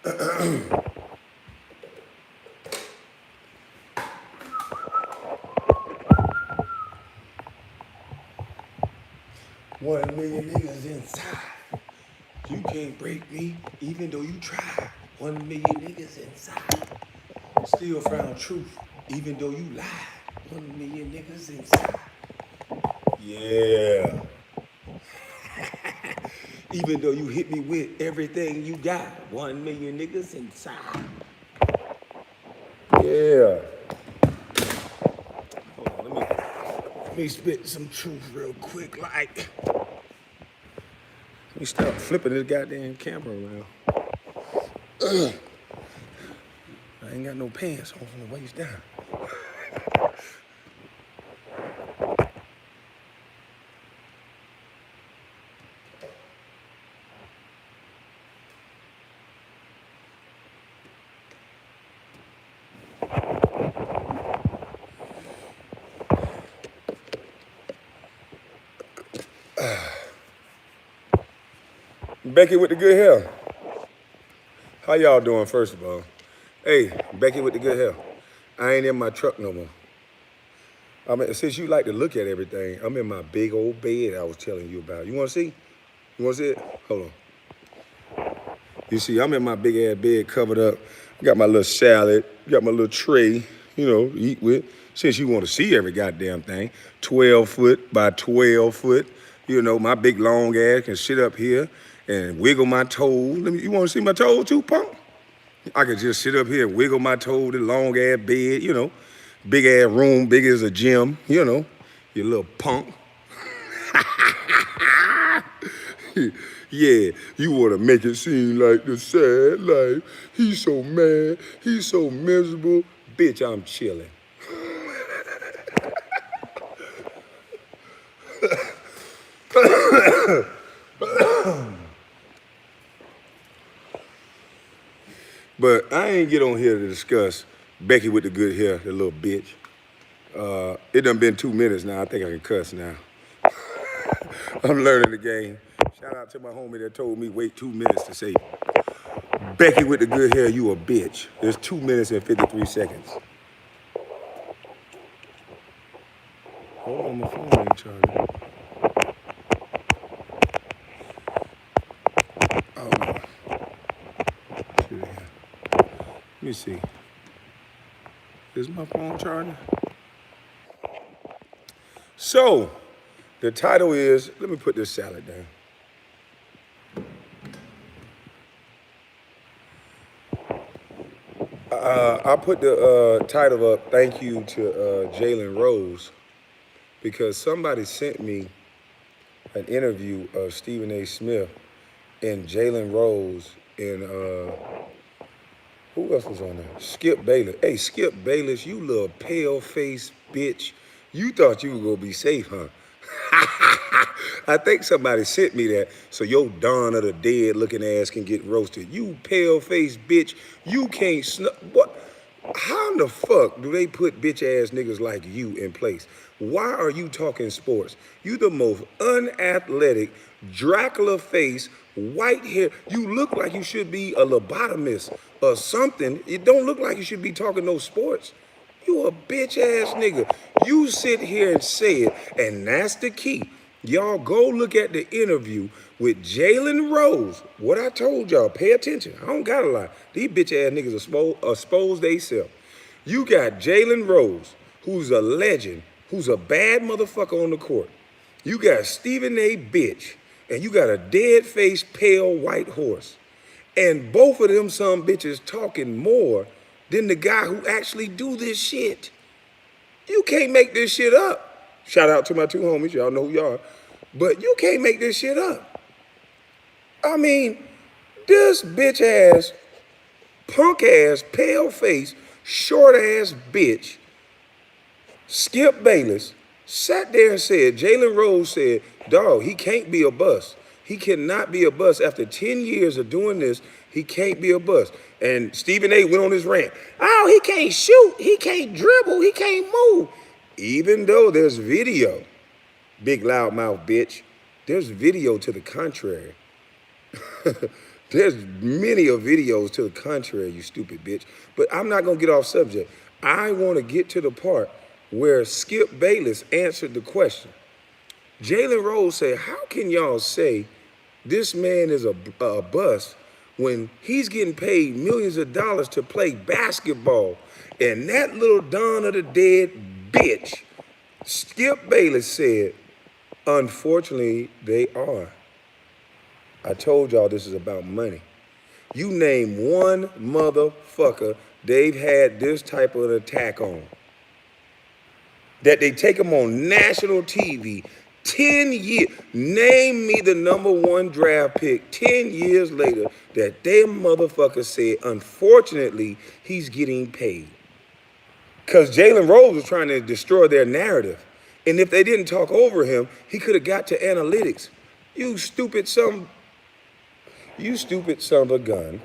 1 million niggas inside. You can't break me, even though you try. 1 million niggas inside. Still found truth, even though you lied. 1 million niggas inside. Yeah. Even though you hit me with everything you got. 1 million niggas inside. Yeah. Hold on, let me spit some truth real quick. Let me stop flipping this goddamn camera around. I ain't got no pants on from the waist down. Becky with the good hair. How y'all doing, first of all? Hey, Becky with the good hair. I ain't in my truck no more. I mean, since you like to look at everything, I'm in my big old bed I was telling you about. You want to see? You want to see it? Hold on. You see, I'm in my big ass bed covered up. I got my little salad, got my little tray, to eat with. Since you want to see every goddamn thing, 12 foot by 12 foot, my big long ass can sit up here and wiggle my toes. You want to see my toes too, punk? I could just sit up here and wiggle my toes, the long ass bed, big ass room, big as a gym, you little punk. Yeah, you want to make it seem like the sad life. He's so mad. He's so miserable. Bitch, I'm chilling. But I ain't get on here to discuss Becky with the good hair, the little bitch. It done been 2 minutes now. I think I can cuss now. I'm learning the game. Shout out to my homie that told me wait 2 minutes to say, Becky with the good hair, you a bitch. There's 2 minutes and 53 seconds. Hold on, my phone ain't charging. Oh no. Let me see. Is my phone charging? So, the title is, let me put this salad down. I put the title up, thank you to Jalen Rose, because somebody sent me an interview of Stephen A. Smith and Jalen Rose and who else was on there? Skip Bayless. Hey, Skip Bayless, you little pale-faced bitch. You thought you were gonna be safe, huh? I think somebody sent me that so your Dawn of the Dead looking ass can get roasted. You pale-faced bitch, you can't what? How in the fuck do they put bitch ass niggas like you in place? Why are you talking sports? You the most unathletic, Dracula face, white hair. You look like you should be a lobotomist or something. It don't look like you should be talking no sports. You a bitch ass nigga. You sit here and say it, and that's the key. Y'all go look at the interview with Jalen Rose. What I told y'all, pay attention. I don't gotta lie. These bitch ass niggas expose theyself. You got Jalen Rose, who's a legend, who's a bad motherfucker on the court. You got Stephen A. Bitch, and you got a dead-faced, pale white horse. And both of them some bitches talking more than the guy who actually do this shit. You can't make this shit up. Shout out to my two homies, y'all know who y'all are. But you can't make this shit up. I mean, this bitch ass, punk ass, pale face, short ass bitch, Skip Bayless, sat there and said, Jalen Rose said, dog, he can't be a bust. He cannot be a bust. After 10 years of doing this, he can't be a bust. And Stephen A. went on his rant. Oh, he can't shoot. He can't dribble. He can't move. Even though there's video, big loudmouth bitch, there's video to the contrary. There's many of videos to the contrary, you stupid bitch. But I'm not gonna get off subject. I want to get to the part where Skip Bayless answered the question. Jalen Rose said, "How can y'all say this man is a bust when he's getting paid millions of dollars to play basketball?" And that little Dawn of the Dead bitch, Skip Bayless said, "Unfortunately, they are." I told y'all this is about money. You name one motherfucker they've had this type of an attack on. That they take them on national TV, 10 years. Name me the #1 draft pick 10 years later that them motherfucker said, unfortunately, he's getting paid. Because Jalen Rose was trying to destroy their narrative. And if they didn't talk over him, he could have got to analytics. You stupid son of a gun.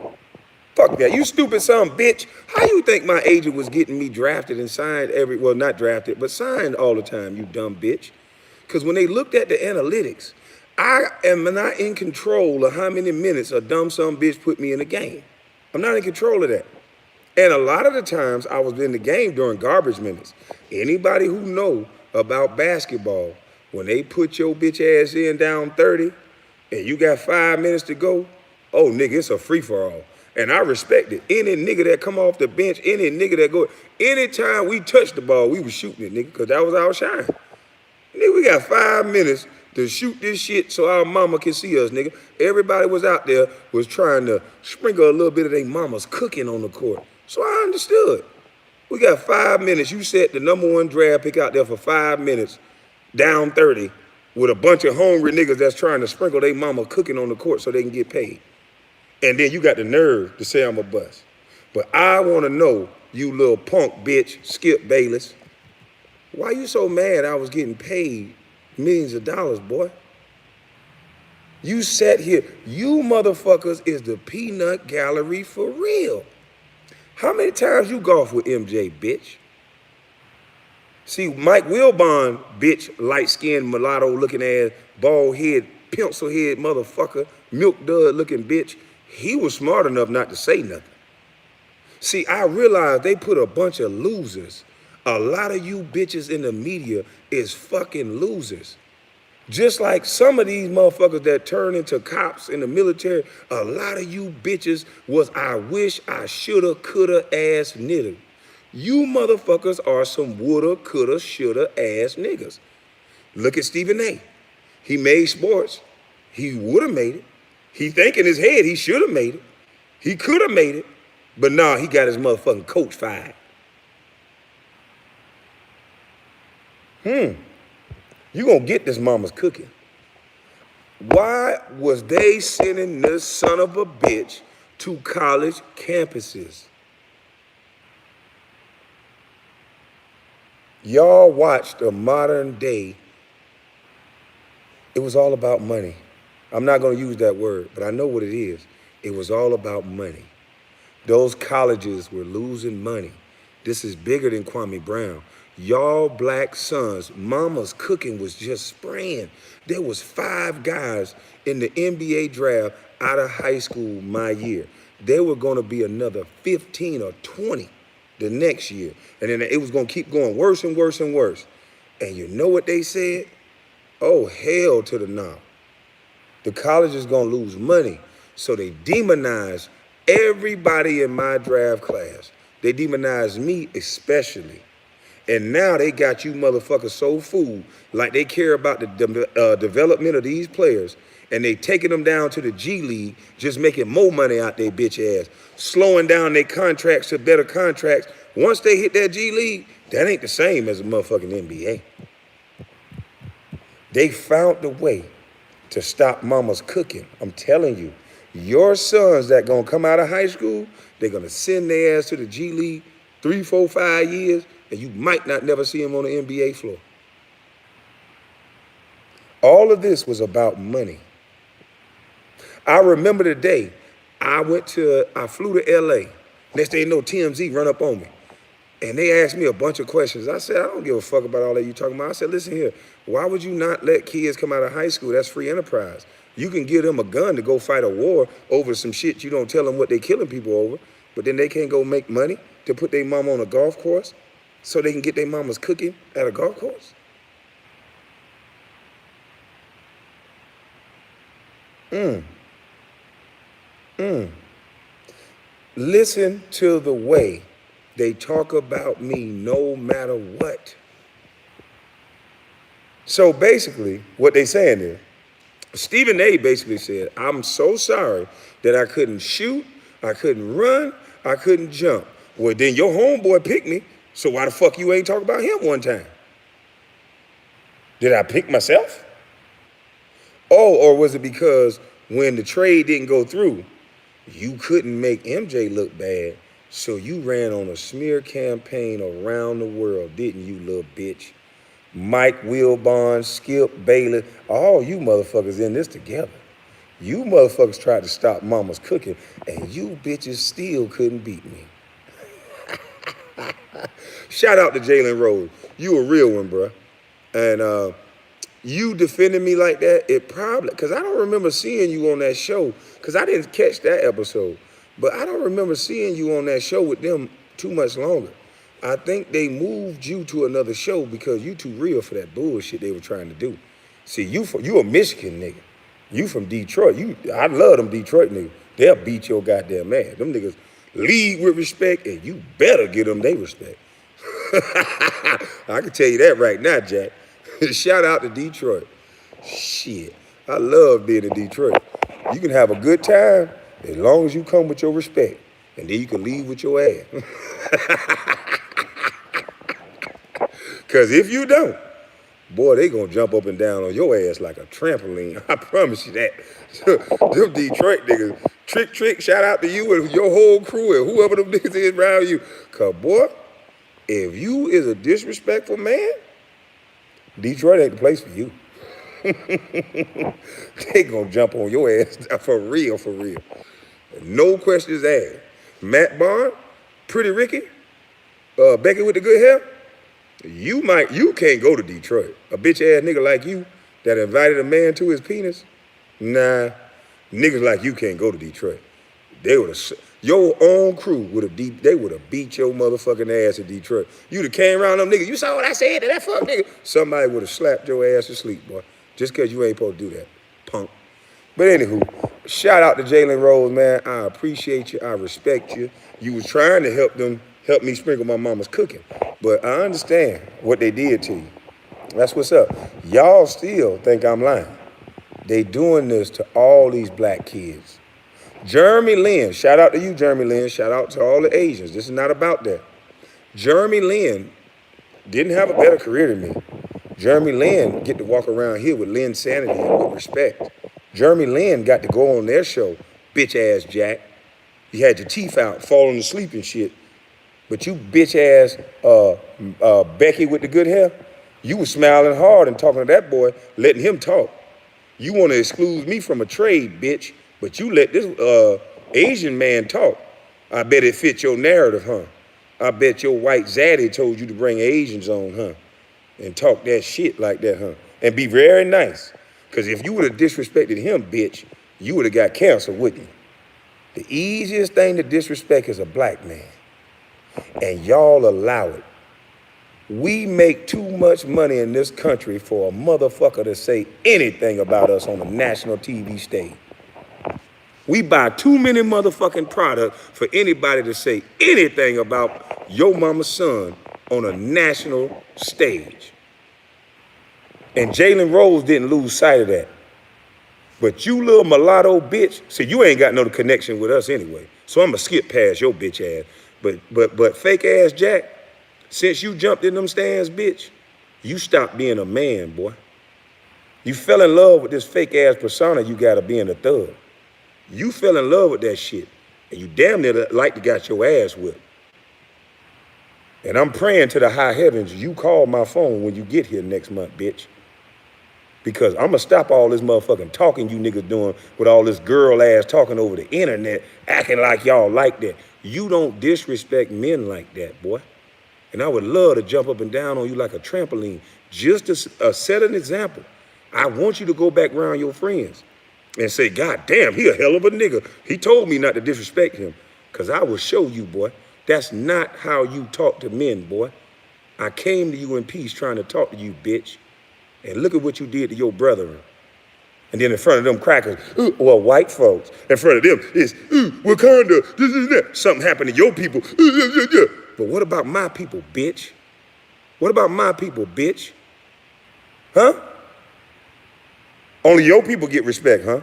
Fuck that. You stupid son of a bitch. How you think my agent was getting me drafted and signed well, not drafted, but signed all the time, you dumb bitch? Because when they looked at the analytics, I am not in control of how many minutes a dumb son of a bitch put me in the game. I'm not in control of that. And a lot of the times I was in the game during garbage minutes. Anybody who know about basketball, when they put your bitch ass in down 30 and you got 5 minutes to go, oh, nigga, it's a free-for-all. And I respect it. Any nigga that come off the bench, any nigga that go, anytime we touched the ball, we was shooting it, nigga, because that was our shine. Nigga, we got 5 minutes to shoot this shit so our mama can see us, nigga. Everybody was out there was trying to sprinkle a little bit of their mama's cooking on the court. So I understood. We got 5 minutes. You set the #1 draft pick out there for 5 minutes, down 30, with a bunch of hungry niggas that's trying to sprinkle their mama cooking on the court so they can get paid. And then you got the nerve to say I'm a bust. But I want to know, you little punk bitch, Skip Bayless, why you so mad I was getting paid millions of dollars, boy? You sat here. You motherfuckers is the peanut gallery for real. How many times you golf with MJ, bitch? See, Mike Wilbon, bitch, light-skinned, mulatto-looking ass, bald-head, pencil-head motherfucker, milk-dud-looking bitch, he was smart enough not to say nothing. See, I realized they put a bunch of losers. A lot of you bitches in the media is fucking losers. Just like some of these motherfuckers that turn into cops in the military, a lot of you bitches was I wish I shoulda, coulda ass niggas. You motherfuckers are some woulda, coulda, shoulda ass niggas. Look at Stephen A. He made sports. He woulda made it. He think in his head he shoulda made it. He coulda made it. But nah, he got his motherfucking coach fired. You gonna get this mama's cooking. Why was they sending this son of a bitch to college campuses? Y'all watched a modern day. It was all about money. I'm not gonna use that word, but I know what it is. It was all about money. Those colleges were losing money. This is bigger than Kwame Brown. Y'all black sons, mama's cooking was just spraying. There was 5 guys in the NBA draft out of high school my year. There were gonna be another 15 or 20 the next year. And then it was gonna keep going worse and worse and worse. And you know what they said? Oh, hell to the no. The college is gonna lose money. So they demonized everybody in my draft class. They demonized me especially. And now they got you motherfuckers so fooled, like they care about the development of these players, and they taking them down to the G League, just making more money out their bitch ass, slowing down their contracts to better contracts. Once they hit that G League, that ain't the same as a motherfucking NBA. They found a way to stop mama's cooking. I'm telling you, your sons that gonna come out of high school, they're gonna send their ass to the G League 3, 4, 5 years, and you might not never see him on the NBA floor. All of this was about money. I remember the day I flew to LA. Next thing you know, TMZ run up on me. And they asked me a bunch of questions. I said, I don't give a fuck about all that you talking about. I said, listen here, why would you not let kids come out of high school? That's free enterprise. You can give them a gun to go fight a war over some shit you don't tell them what they killing people over, but then they can't go make money to put their mama on a golf course so they can get their mamas cooking at a golf course? Listen to the way they talk about me no matter what. So basically, what they saying is, Stephen A basically said, I'm so sorry that I couldn't shoot, I couldn't run, I couldn't jump. Well, then your homeboy picked me, so why the fuck you ain't talk about him one time? Did I pick myself? Oh, or was it because when the trade didn't go through, you couldn't make MJ look bad, so you ran on a smear campaign around the world, didn't you, little bitch? Mike Wilbon, Skip Bayless, all you motherfuckers in this together. You motherfuckers tried to stop mama's cooking, and you bitches still couldn't beat me. Shout out to Jalen Rose. You a real one, bruh. And you defending me like that, it probably, because I don't remember seeing you on that show, because I didn't catch that episode, but I don't remember seeing you on that show with them too much longer. I think they moved you to another show because you too real for that bullshit they were trying to do. See, you a Michigan nigga. You from Detroit. I love them Detroit niggas. They'll beat your goddamn ass. Them niggas lead with respect, and you better give them their respect. I can tell you that right now, Jack. Shout out to Detroit. Shit, I love being in Detroit. You can have a good time as long as you come with your respect, and then you can leave with your ass. Because if you don't, boy, they gonna jump up and down on your ass like a trampoline. I promise you that. Them Detroit niggas, Trick, shout out to you and your whole crew and whoever them niggas is around you. Because, boy, if you is a disrespectful man, Detroit ain't the place for you. They gonna jump on your ass for real, for real. No questions asked. Matt Bond, Pretty Ricky, Becky with the good hair, you can't go to Detroit. A bitch ass nigga like you that invited a man to his penis, nah, niggas like you can't go to Detroit. They would have, your own crew would have, they would have beat your motherfucking ass in Detroit. You'd have came around them niggas, you saw what I said to that fuck nigga? Somebody would have slapped your ass to sleep, boy, just because you ain't supposed to do that, punk. But anywho, shout out to Jalen Rose, man. I appreciate you, I respect you. You was trying to help me sprinkle my mama's cooking. But I understand what they did to you. That's what's up. Y'all still think I'm lying. They doing this to all these black kids. Jeremy Lin, shout out to you, Jeremy Lin. Shout out to all the Asians. This is not about that. Jeremy Lin didn't have a better career than me. Jeremy Lin get to walk around here with Lin Sanity and with respect. Jeremy Lin got to go on their show, bitch ass Jack. You had your teeth out, falling asleep and shit. But you bitch ass Becky with the good hair, you was smiling hard and talking to that boy, letting him talk. You want to exclude me from a trade, bitch, but you let this Asian man talk. I bet it fit your narrative, huh? I bet your white zaddy told you to bring Asians on, huh? And talk that shit like that, huh? And be very nice. Because if you would have disrespected him, bitch, you would have got canceled, wouldn't you? The easiest thing to disrespect is a black man. And y'all allow it. We make too much money in this country for a motherfucker to say anything about us on a national TV stage. We buy too many motherfucking products for anybody to say anything about your mama's son on a national stage. And Jalen Rose didn't lose sight of that. But you little mulatto bitch, see, you ain't got no connection with us anyway. So I'm gonna skip past your bitch ass. But fake ass Jack, since you jumped in them stands, bitch, you stopped being a man, boy. You fell in love with this fake ass persona you got of being a thug. You fell in love with that shit, and you damn near like to got your ass whipped. And I'm praying to the high heavens you call my phone when you get here next month, bitch. Because I'm gonna stop all this motherfucking talking you niggas doing with all this girl ass talking over the internet, acting like y'all like that. You don't disrespect men like that, boy. And I would love to jump up and down on you like a trampoline, just to set an example. I want you to go back around your friends and say, God damn, he a hell of a nigga. He told me not to disrespect him. Because I will show you, boy, that's not how you talk to men, boy. I came to you in peace trying to talk to you, bitch. And look at what you did to your brethren. And then in front of them crackers, well, white folks, in front of them is, Wakanda, this. Something happened to your people. But what about my people, bitch? What about my people, bitch? Huh? Only your people get respect, huh?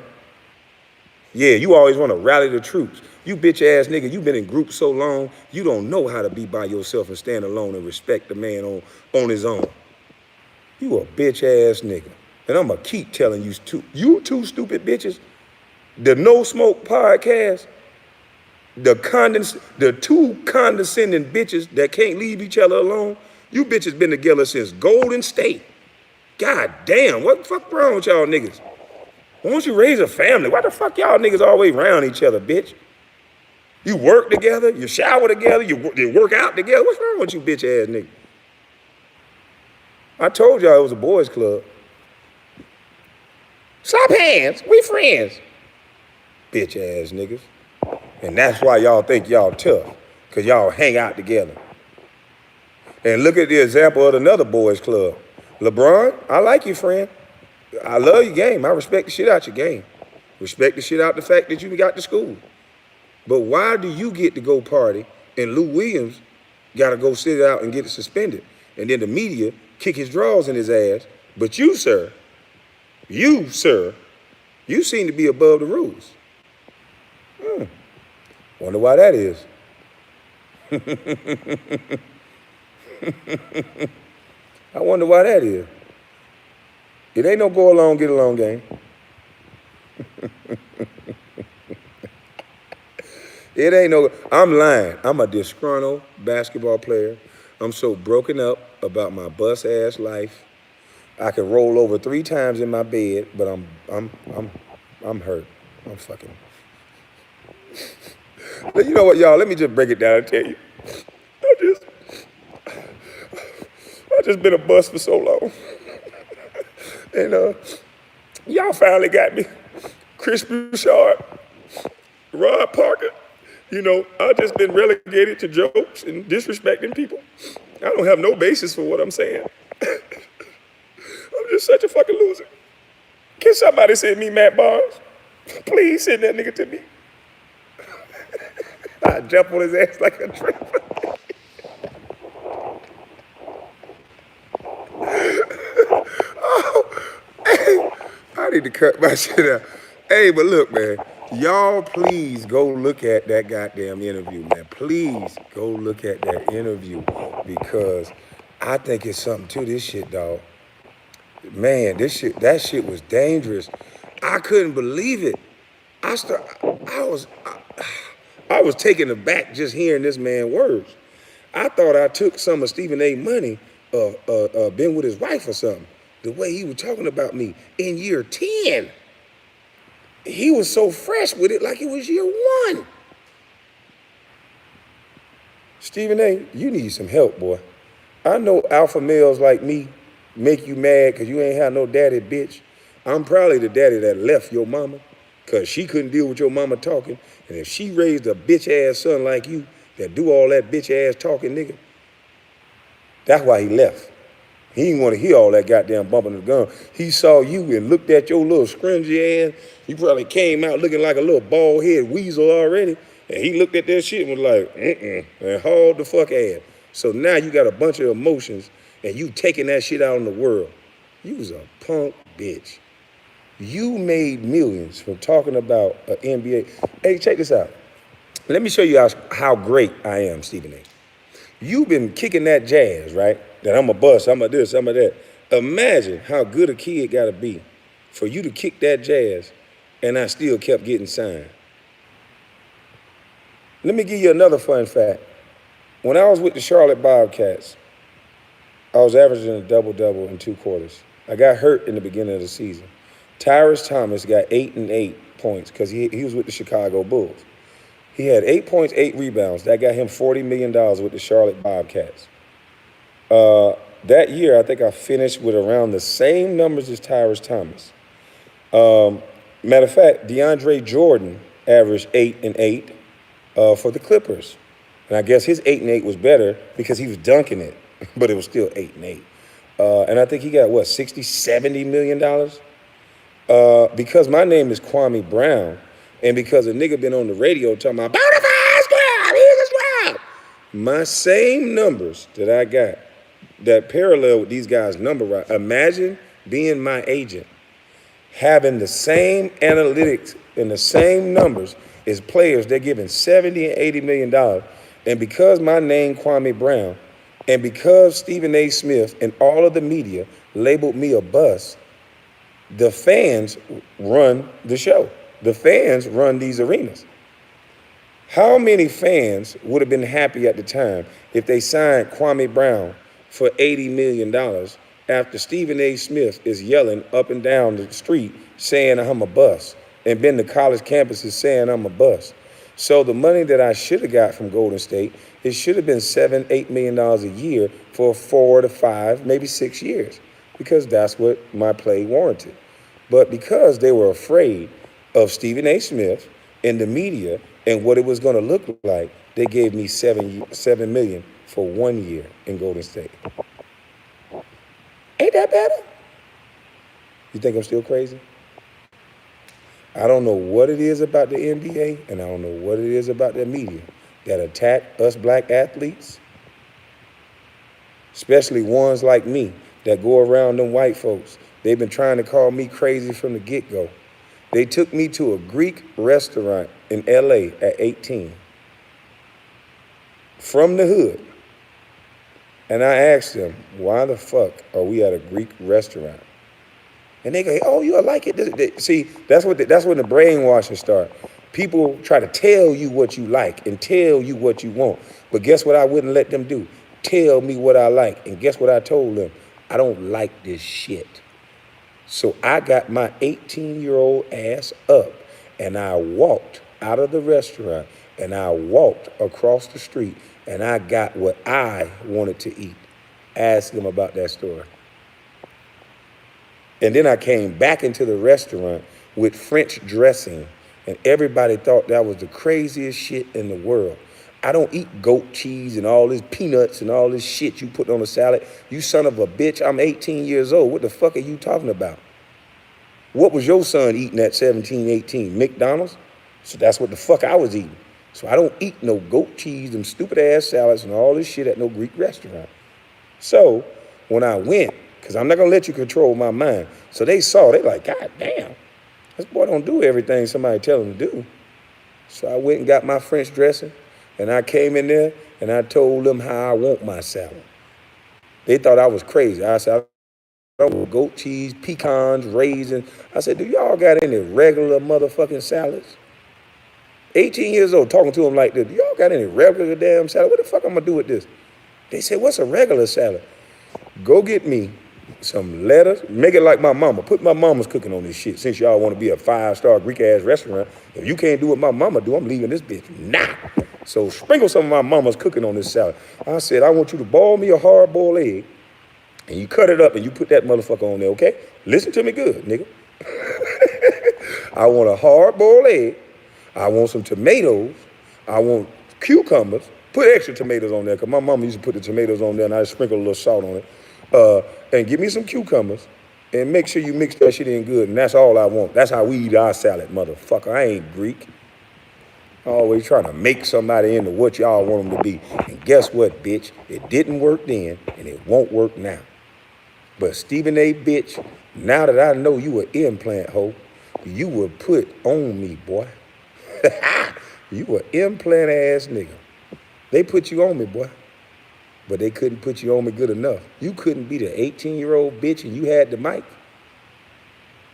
Yeah, you always want to rally the troops. You bitch ass nigga, you been in groups so long, you don't know how to be by yourself and stand alone and respect the man on his own. You a bitch ass nigga. And I'm going to keep telling you two stupid bitches, the No Smoke podcast, the two condescending bitches that can't leave each other alone, you bitches been together since Golden State. God damn, what the fuck wrong with y'all niggas? Why don't you raise a family? Why the fuck y'all niggas always around each other, bitch? You work together, you shower together, you work out together. What's wrong with you bitch ass niggas? I told y'all it was a boys club. Stop hands, we friends. Bitch ass niggas. And that's why y'all think y'all tough, because y'all hang out together. And look at the example of another boys club. LeBron, I like you, friend. I love your game. I respect the shit out your game. Respect the shit out the fact that you got to school. But why do you get to go party and Lou Williams got to go sit out and get suspended? And then the media kick his drawers in his ass. But you, sir, you seem to be above the rules. Wonder why that is. I wonder why that is. It ain't no go along, get along game. It ain't no, I'm lying. I'm a disgruntled basketball player. I'm so broken up about my bus ass life. I can roll over 3 times in my bed, but I'm hurt. I'm fucking. But you know what, y'all? Let me just break it down and tell you. I just been a bust for so long. And y'all finally got me. Chris Bouchard, Rod Parker. You know, I've just been relegated to jokes and disrespecting people. I don't have no basis for what I'm saying. I'm just such a fucking loser. Can somebody send me Matt Barnes? Please send that nigga to me. I jump on his ass like a tramp. I need to cut my shit out. Hey, but look, man, y'all please go look at that goddamn interview, man. Please go look at that interview because I think it's something to this shit, dog. Man, that shit was dangerous. I couldn't believe it. I was taken aback just hearing this man's words. I thought I took some of Stephen A. money, been with his wife or something. The way he was talking about me in year 10. He was so fresh with it like it was year 1. Stephen A., you need some help, boy. I know alpha males like me make you mad because you ain't have no daddy, bitch. I'm probably the daddy that left your mama because she couldn't deal with your mama talking. And if she raised a bitch-ass son like you that do all that bitch-ass talking, nigga, that's why he left. He didn't want to hear all that goddamn bumping of the gun. He saw you and looked at your little scrungy ass. You probably came out looking like a little bald-headed weasel already. And he looked at that shit and was like, and hauled the fuck ass. So now you got a bunch of emotions and you taking that shit out in the world. You was a punk bitch. You made millions from talking about an NBA. Hey, check this out. Let me show you how great I am, Stephen A. You've been kicking that jazz, right? That I'm a bust, I'm a this, I'm a that. Imagine how good a kid gotta be for you to kick that jazz and I still kept getting signed. Let me give you another fun fact. When I was with the Charlotte Bobcats, I was averaging a double-double in 2 quarters. I got hurt in the beginning of the season. Tyrus Thomas got 8 and 8 points because he was with the Chicago Bulls. He had 8 points, 8 rebounds. That got him $40 million with the Charlotte Bobcats. That year, I think I finished with around the same numbers as Tyrus Thomas. Matter of fact, DeAndre Jordan averaged 8 and 8 for the Clippers, and I guess his 8 and 8 was better because he was dunking it, but it was still 8 and 8. And I think he got what, 60, $70 million. Because my name is Kwame Brown, and because a nigga been on the radio talking about bonafide scrub, he's a scrub. My same numbers that I got that parallel with these guys' number right. Imagine being my agent, having the same analytics and the same numbers as players they're giving 70 and $80 million. And because my name Kwame Brown, and because Stephen A. Smith and all of the media labeled me a bust, the fans run the show. The fans run these arenas. How many fans would have been happy at the time if they signed Kwame Brown for $80 million after Stephen A. Smith is yelling up and down the street saying I'm a bust, and been to college campuses saying I'm a bust? So the money that I should have got from Golden State, it should have been $7, $8 million a year for 4 to 5, maybe 6 years, because that's what my play warranted. But because they were afraid of Stephen A. Smith and the media and what it was going to look like, they gave me $7 million for 1 year in Golden State. Ain't that better? You think I'm still crazy? I don't know what it is about the NBA, and I don't know what it is about the media that attack us black athletes, especially ones like me that go around them white folks. They've been trying to call me crazy from the get-go. They took me to a Greek restaurant in LA at 18 from the hood. And I asked them, why the fuck are we at a Greek restaurant? And they go, oh, you'll like it. See, that's when the brainwashing starts. People try to tell you what you like and tell you what you want. But guess what I wouldn't let them do? Tell me what I like. And guess what I told them? I don't like this shit. So I got my 18-year-old ass up, and I walked out of the restaurant, and I walked across the street, and I got what I wanted to eat. Ask them about that story. And then I came back into the restaurant with French dressing, and everybody thought that was the craziest shit in the world. I don't eat goat cheese and all this peanuts and all this shit you put on a salad. You son of a bitch, I'm 18 years old. What the fuck are you talking about? What was your son eating at 17, 18? McDonald's? So that's what the fuck I was eating. So I don't eat no goat cheese, them stupid ass salads and all this shit at no Greek restaurant. So when I went, because I'm not going to let you control my mind. So they saw, they like, God damn, this boy don't do everything somebody tell him to do. So I went and got my French dressing, and I came in there, and I told them how I want my salad. They thought I was crazy. I said, I want goat cheese, pecans, raisins. I said, do y'all got any regular motherfucking salads? 18 years old, talking to them like this. Do y'all got any regular damn salad? What the fuck I'm going to do with this? They said, what's a regular salad? Go get me some lettuce, make it like my mama. Put my mama's cooking on this shit. Since y'all want to be a 5-star Greek-ass restaurant, if you can't do what my mama do, I'm leaving this bitch now. So sprinkle some of my mama's cooking on this salad. I said, I want you to boil me a hard-boiled egg, and you cut it up and you put that motherfucker on there, okay? Listen to me good, nigga. I want a hard-boiled egg. I want some tomatoes. I want cucumbers. Put extra tomatoes on there, because my mama used to put the tomatoes on there, and I sprinkle a little salt on it. And give me some cucumbers, and make sure you mix that shit in good, and that's all I want. That's how we eat our salad, motherfucker. I ain't Greek. Always trying to make somebody into what y'all want them to be. And guess what, bitch? It didn't work then, and it won't work now. But Stephen A. bitch, now that I know you an implant hoe, you were put on me, boy. You an implant ass nigga. They put you on me, boy. But they couldn't put you on me good enough. You couldn't be the 18-year-old bitch and you had the mic.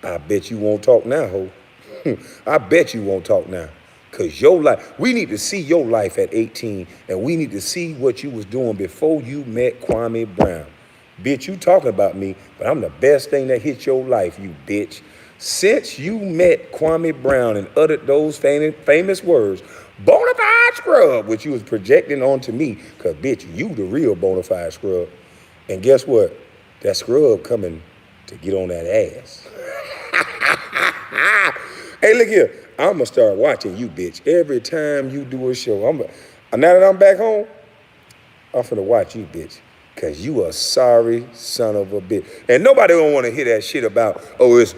I bet you won't talk now, ho. I bet you won't talk now. Because your life, we need to see your life at 18, and we need to see what you was doing before you met Kwame Brown. Bitch, you talking about me, but I'm the best thing that hit your life, you bitch. Since you met Kwame Brown and uttered those famous words, bona fide scrub, which you was projecting onto me, because, bitch, you the real bona fide scrub. And guess what? That scrub coming to get on that ass. Hey, look here. I'm going to start watching you, bitch. Every time you do a show, now that I'm back home, I'm finna watch you, bitch. Cause you a sorry son of a bitch. And nobody don't want to hear that shit about, oh, it's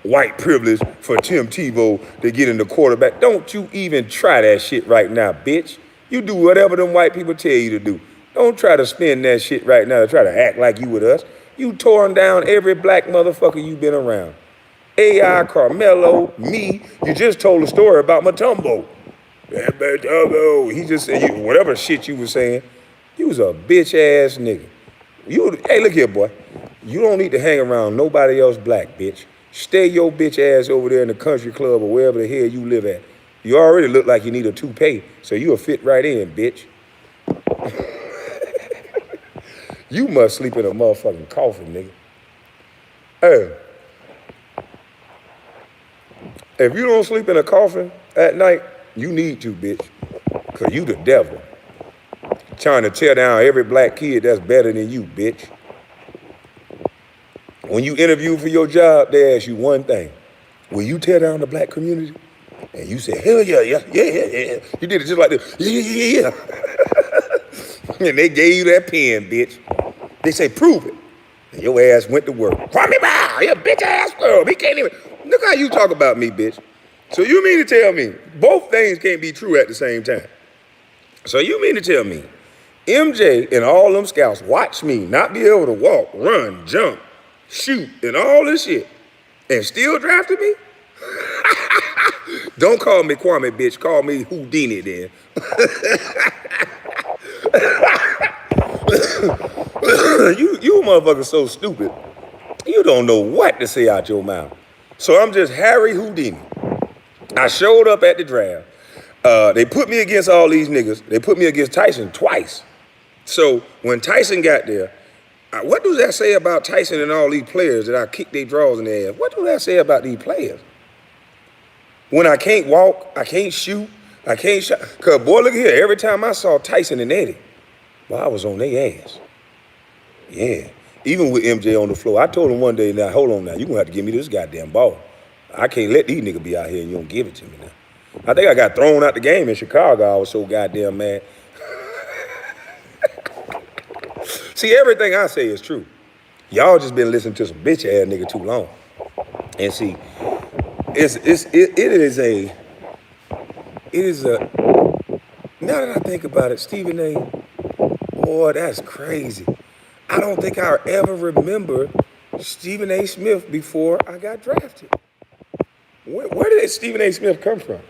white privilege for Tim Tebow to get in the quarterback. Don't you even try that shit right now, bitch. You do whatever them white people tell you to do. Don't try to spin that shit right now to try to act like you with us. You torn down every black motherfucker you been around. AI, Carmelo, me. You just told a story about Matumbo. He just said whatever shit you was saying. You was a bitch ass nigga. Hey, look here, boy. You don't need to hang around nobody else black, bitch. Stay your bitch ass over there in the country club or wherever the hell you live at. You already look like you need a toupee, so you'll fit right in, bitch. You must sleep in a motherfucking coffin, nigga. Hey, if you don't sleep in a coffin at night, you need to, bitch. Cause you the devil. Trying to tear down every black kid that's better than you, bitch. When you interview for your job, they ask you one thing. Will you tear down the black community? And you say, hell yeah, yeah, yeah, yeah, yeah. You did it just like this. Yeah, yeah, yeah. And they gave you that pen, bitch. They say, prove it. And your ass went to work. Kwame, you bitch ass world. He can't even. Look how you talk about me, bitch. So you mean to tell me both things can't be true at the same time? So you mean to tell me MJ and all them scouts watch me not be able to walk, run, jump, shoot, and all this shit, and still drafted me? Don't call me Kwame, bitch. Call me Houdini then. you motherfuckers so stupid. You don't know what to say out your mouth. So I'm just Harry Houdini. I showed up at the draft. They put me against all these niggas. They put me against Tyson twice. So when Tyson got there, what does that say about Tyson and all these players that I kicked their draws in their ass? What does that say about these players? When I can't walk, I can't shoot, I can't shot. Cause boy, look here, every time I saw Tyson and Eddie, well, I was on their ass. Yeah. Even with MJ on the floor, I told him one day, now, hold on now, you gonna have to give me this goddamn ball. I can't let these niggas be out here and you don't give it to me now. I think I got thrown out the game in Chicago. I was so goddamn mad. See, everything I say is true. Y'all just been listening to some bitch ass nigga too long. And see, it is a, now that I think about it, Stephen A., boy, that's crazy. I don't think I ever remember Stephen A. Smith before I got drafted. Where did Stephen A. Smith come from?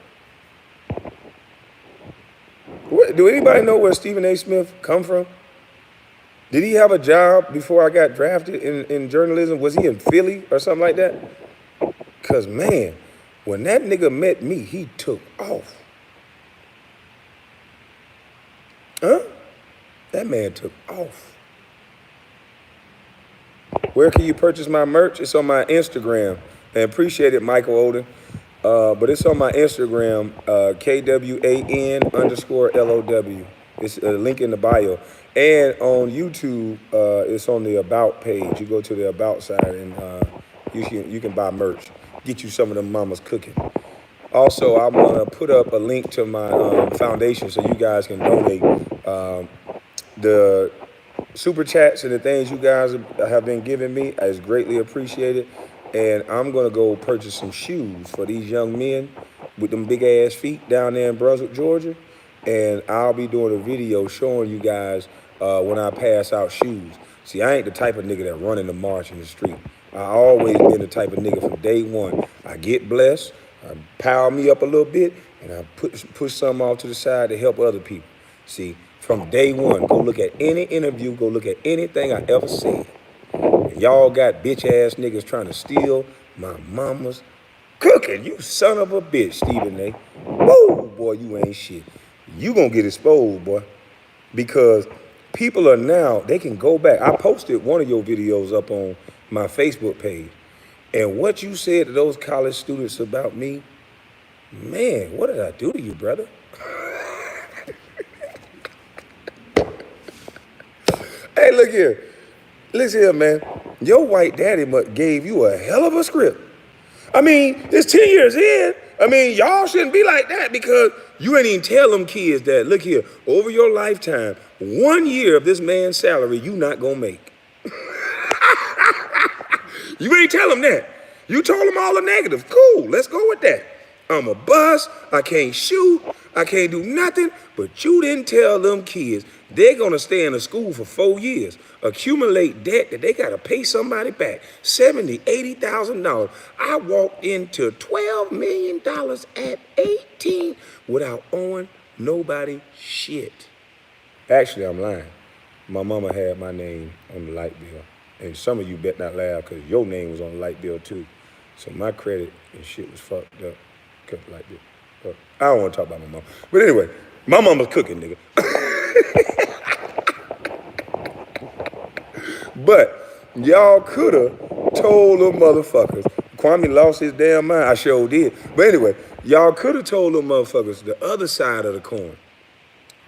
Do anybody know where Stephen A. Smith come from? Did he have a job before I got drafted in journalism? Was he in Philly or something like that? Because, man, when that nigga met me, he took off. Huh? That man took off. Where can you purchase my merch? It's on my Instagram. I appreciate it, Michael Oden. But it's on my Instagram, KWAN_LOW. It's a link in the bio. And on YouTube, it's on the About page. You go to the About side and you can buy merch. Get you some of them mamas cooking. Also, I'm gonna put up a link to my foundation so you guys can donate. The super chats and the things you guys have been giving me is greatly appreciated. And I'm gonna go purchase some shoes for these young men with them big ass feet down there in Brunswick, Georgia. And I'll be doing a video showing you guys when I pass out shoes. See, I ain't the type of nigga that run in the march in the street. I always been the type of nigga from day one. I get blessed, I power me up a little bit, and I push something off to the side to help other people. See, from day one, go look at any interview, go look at anything I ever said. And y'all got bitch ass niggas trying to steal my mama's cooking. You son of a bitch, Stephen A. Woo, boy, you ain't shit. You gonna get exposed, boy. Because people are now, they can go back. I posted one of your videos up on my Facebook page. And what you said to those college students about me, man, what did I do to you, brother? Hey, look here. Listen here, man. Your white daddy gave you a hell of a script. I mean, it's 10 years in. I mean, y'all shouldn't be like that because you ain't even tell them kids that, look here, over your lifetime, 1 year of this man's salary you not gonna make. You ain't tell them that. You told them all the negative. Cool, let's go with that. I'm a bust, I can't shoot, I can't do nothing, but you didn't tell them kids they're gonna stay in the school for 4 years, accumulate debt that they gotta pay somebody back, $70,000, $80,000. I walked into $12 million at 18 without owing nobody shit. Actually, I'm lying. My mama had my name on the light bill. And some of you bet not laugh because your name was on the light bill too. So my credit and shit was fucked up. Like this. But I don't want to talk about my mom. But anyway, my mama's cooking, nigga. But y'all could have told them motherfuckers. Kwame lost his damn mind. I sure did. But anyway, y'all could have told them motherfuckers the other side of the coin.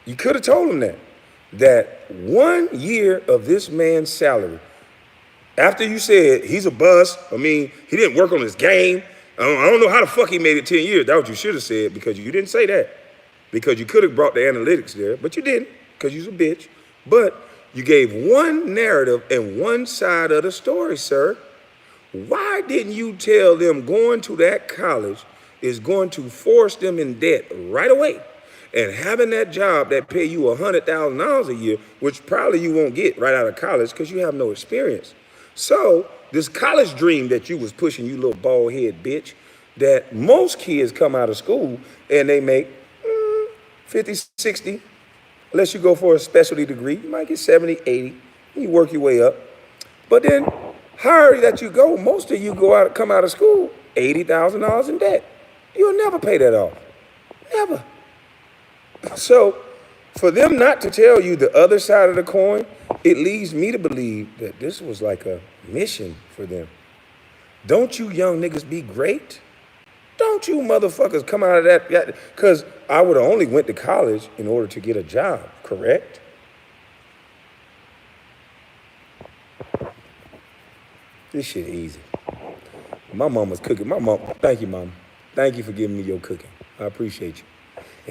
You could have told them that 1 year of this man's salary, after you said he's a bust, I mean, he didn't work on his game. I don't know how the fuck he made it 10 years. That's what you should have said because you didn't say that. Because you could have brought the analytics there, but you didn't because you're a bitch. But you gave one narrative and one side of the story, sir. Why didn't you tell them going to that college is going to force them in debt right away? And having that job that pay you $100,000 a year, which probably you won't get right out of college because you have no experience. So this college dream that you was pushing, you little bald head bitch, that most kids come out of school and they make 50, 60, unless you go for a specialty degree, you might get 70, 80, and you work your way up. But then higher that you go, most of you come out of school, $80,000 in debt. You'll never pay that off, never. So for them not to tell you the other side of the coin, it leads me to believe that this was like a mission for them. Don't you young niggas be great? Don't you motherfuckers come out of that? Because I would have only went to college in order to get a job, correct? This shit easy. My mama's cooking. Thank you, mama. Thank you for giving me your cooking. I appreciate you.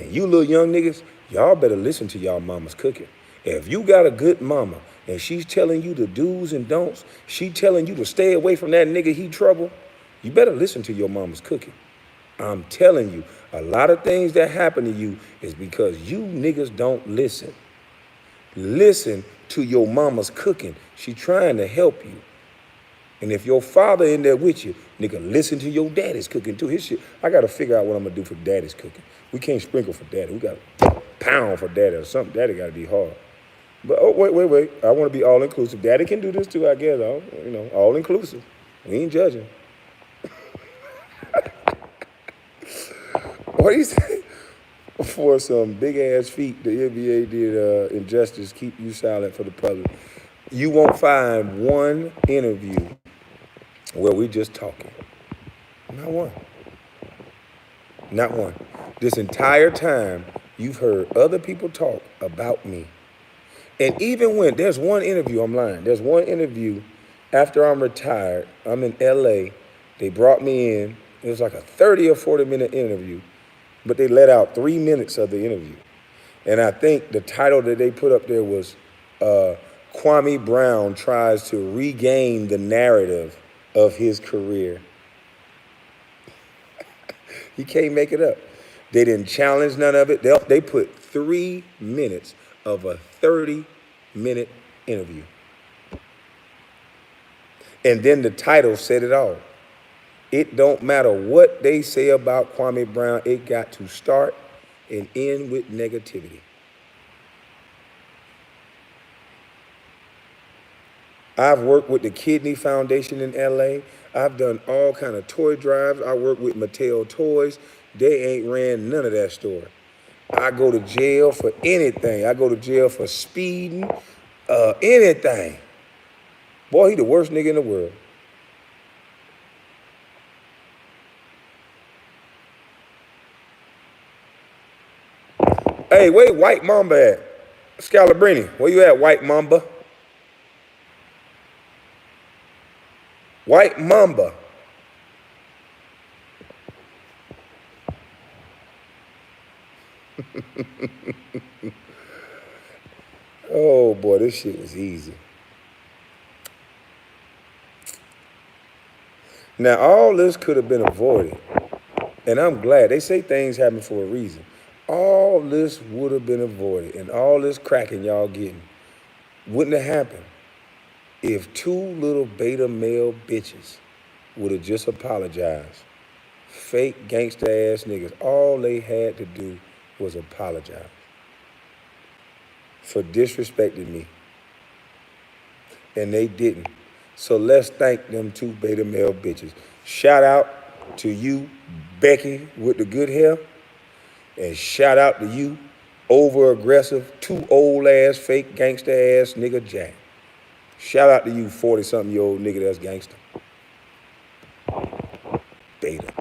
And you little young niggas, y'all better listen to y'all mama's cooking. If you got a good mama and she's telling you the do's and don'ts, she telling you to stay away from that nigga, he trouble, you better listen to your mama's cooking. I'm telling you, a lot of things that happen to you is because you niggas don't listen. Listen to your mama's cooking. She trying to help you. And if your father in there with you, nigga, listen to your daddy's cooking too. His shit, I got to figure out what I'm going to do for daddy's cooking. We can't sprinkle for daddy. We got to pound for daddy or something. Daddy got to be hard. But oh, wait. I want to be all-inclusive. Daddy can do this too, I guess. All-inclusive. We ain't judging. What do you say? For some big-ass feat, the NBA did injustice, keep you silent for the public. You won't find one interview where we just talking. Not one. Not one. This entire time, you've heard other people talk about me. And even when, there's one interview, I'm lying. There's one interview after I'm retired. I'm in LA. They brought me in. It was like a 30 or 40-minute interview, but they let out 3 minutes of the interview. And I think the title that they put up there was Kwame Brown tries to regain the narrative of his career. You can't make it up. They didn't challenge none of it. They put 3 minutes of a 30-minute interview. And then the title said it all. It don't matter what they say about Kwame Brown, it got to start and end with negativity. I've worked with the Kidney Foundation in LA. I've done all kind of toy drives. I work with Mattel Toys. They ain't ran none of that store. I go to jail for anything. I go to jail for speeding, anything. Boy, he the worst nigga in the world. Hey, where White Mamba at? Scalabrini, where you at, White Mamba? White Mamba. Oh boy, this shit was easy. Now all this could have been avoided. And I'm glad. They say things happen for a reason. All this would have been avoided. And all this cracking y'all getting wouldn't have happened if two little beta male bitches would have just apologized. Fake gangster ass niggas. All they had to do was apologize for disrespecting me. And they didn't. So let's thank them two beta male bitches. Shout out to you, Becky, with the good hair. And shout out to you, over aggressive, too old ass, fake gangster ass nigga Jack. Shout out to you, 40-something year old nigga that's gangster. Beta.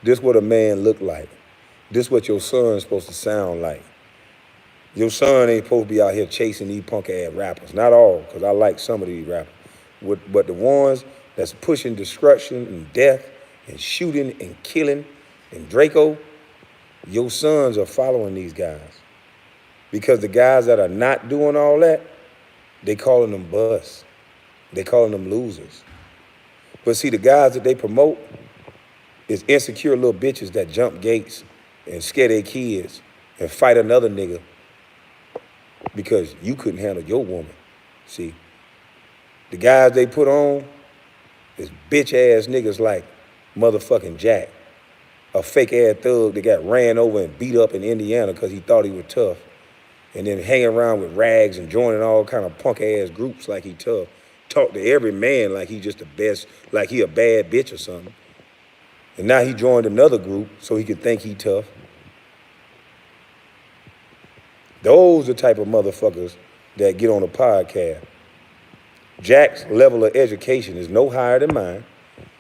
This what a man look like. This what your son's supposed to sound like. Your son ain't supposed to be out here chasing these punk ass rappers. Not all, because I like some of these rappers. But the ones that's pushing destruction and death and shooting and killing and Draco, your sons are following these guys. Because the guys that are not doing all that, they calling them busts. They calling them losers. But see, the guys that they promote is insecure little bitches that jump gates and scare their kids and fight another nigga because you couldn't handle your woman. See, the guys they put on is bitch ass niggas like motherfucking Jack, a fake ass thug that got ran over and beat up in Indiana because he thought he was tough, and then hanging around with rags and joining all kind of punk ass groups like he tough. Talk to every man like he just the best, like he a bad bitch or something. And now he joined another group so he could think he tough. Those are the type of motherfuckers that get on a podcast. Jack's level of education is no higher than mine.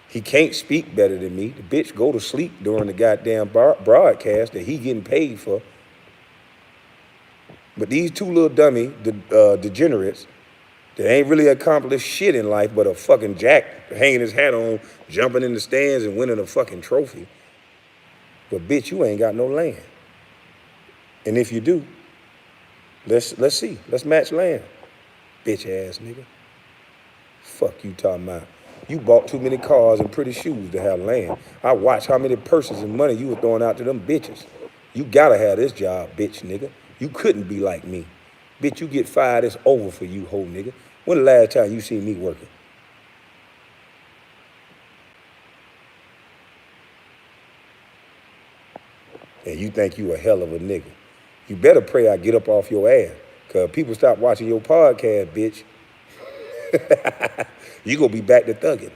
He can't speak better than me. The bitch go to sleep during the goddamn broadcast that he getting paid for. But these two little dummy degenerates that ain't really accomplished shit in life but a fucking Jack hanging his hat on, jumping in the stands and winning a fucking trophy. But bitch, you ain't got no land. And if you do, let's see. Let's match land. Bitch ass nigga. Fuck you talking about. You bought too many cars and pretty shoes to have land. I watched how many purses and money you were throwing out to them bitches. You gotta have this job, bitch nigga. You couldn't be like me. Bitch, you get fired, it's over for you, whole nigga. When the last time you seen me working? And you think you a hell of a nigga. You better pray I get up off your ass. Cause people stop watching your podcast, bitch. You gonna be back to thugging.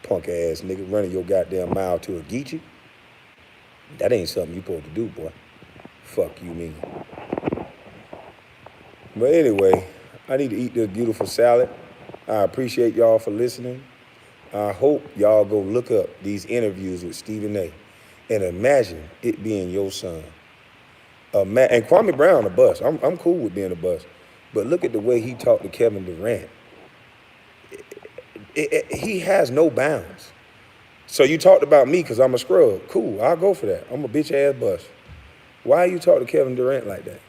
Punk ass nigga running your goddamn mile to a Geechee. That ain't something you supposed to do, boy. Fuck you, nigga. But anyway, I need to eat this beautiful salad. I appreciate y'all for listening. I hope y'all go look up these interviews with Stephen A. and imagine it being your son. And Kwame Brown a bust. I'm cool with being a bust. But look at the way he talked to Kevin Durant. He has no bounds. So you talked about me because I'm a scrub. Cool, I'll go for that. I'm a bitch ass bust. Why you talk to Kevin Durant like that?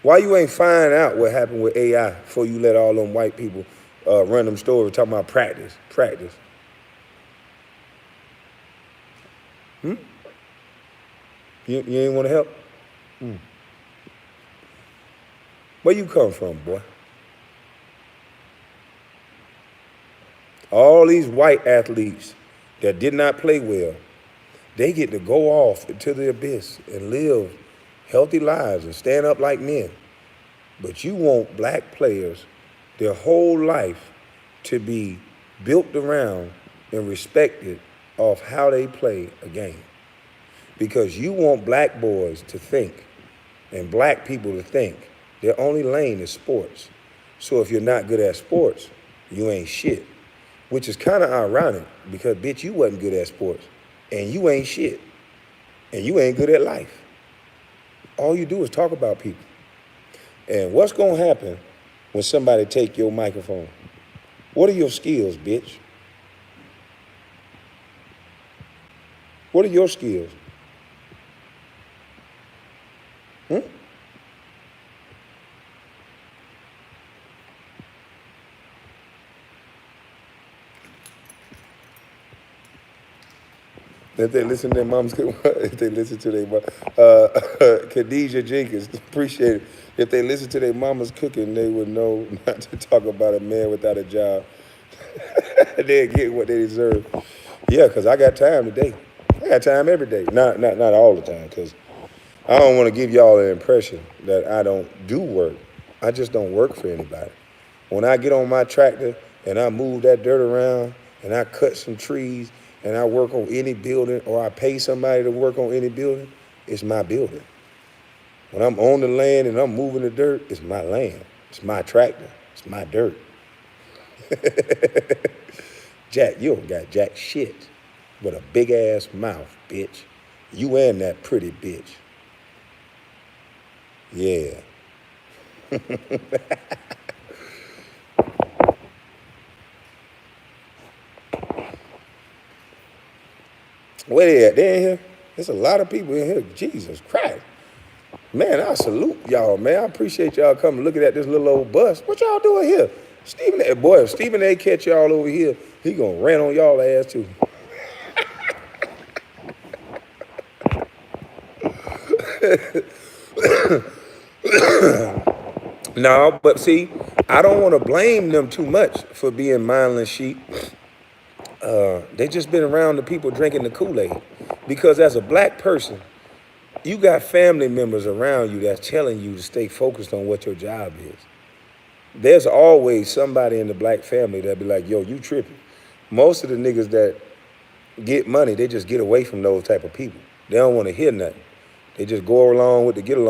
Why you ain't find out what happened with AI before you let all them white people run them stories talking about practice? You ain't want to help? Where you come from, boy? All these white athletes that did not play well, they get to go off into the abyss and live healthy lives and stand up like men. But you want black players their whole life to be built around and respected off how they play a game. Because you want black boys to think and black people to think their only lane is sports. So if you're not good at sports, you ain't shit. Which is kind of ironic because, bitch, you wasn't good at sports and you ain't shit. and you ain't good at life. All you do is talk about people. And what's gonna happen when somebody take your microphone? What are your skills, bitch? What are your skills? Hmm? If they listen to their moms, if they listen to their mom, Khadijah Jenkins, appreciate it. If they listen to their mama's cooking, they would know not to talk about a man without a job. They get what they deserve. Yeah, cause I got time today. I got time every day. Not all the time, cause I don't want to give y'all the impression that I don't do work. I just don't work for anybody. When I get on my tractor and I move that dirt around and I cut some trees and I work on any building or I pay somebody to work on any building, it's my building. When I'm on the land and I'm moving the dirt, it's my land. It's my tractor. It's my dirt. Jack, you don't got jack shit but a big ass mouth, bitch. You and that pretty bitch. Yeah. Where they at? They in here? There's a lot of people in here. Jesus Christ. Man, I salute y'all, man. I appreciate y'all coming looking at this little old bus. What y'all doing here? Stephen A. Boy, if Stephen A. catch y'all over here, he gonna rant on y'all ass too. No, but see, I don't want to blame them too much for being mindless sheep. They just been around the people drinking the Kool-Aid. Because as a black person, you got family members around you that's telling you to stay focused on what your job is. There's always somebody in the black family that be like, yo, you tripping. Most of the niggas that get money, they just get away from those type of people. They don't want to hear nothing. They just go along with the get along.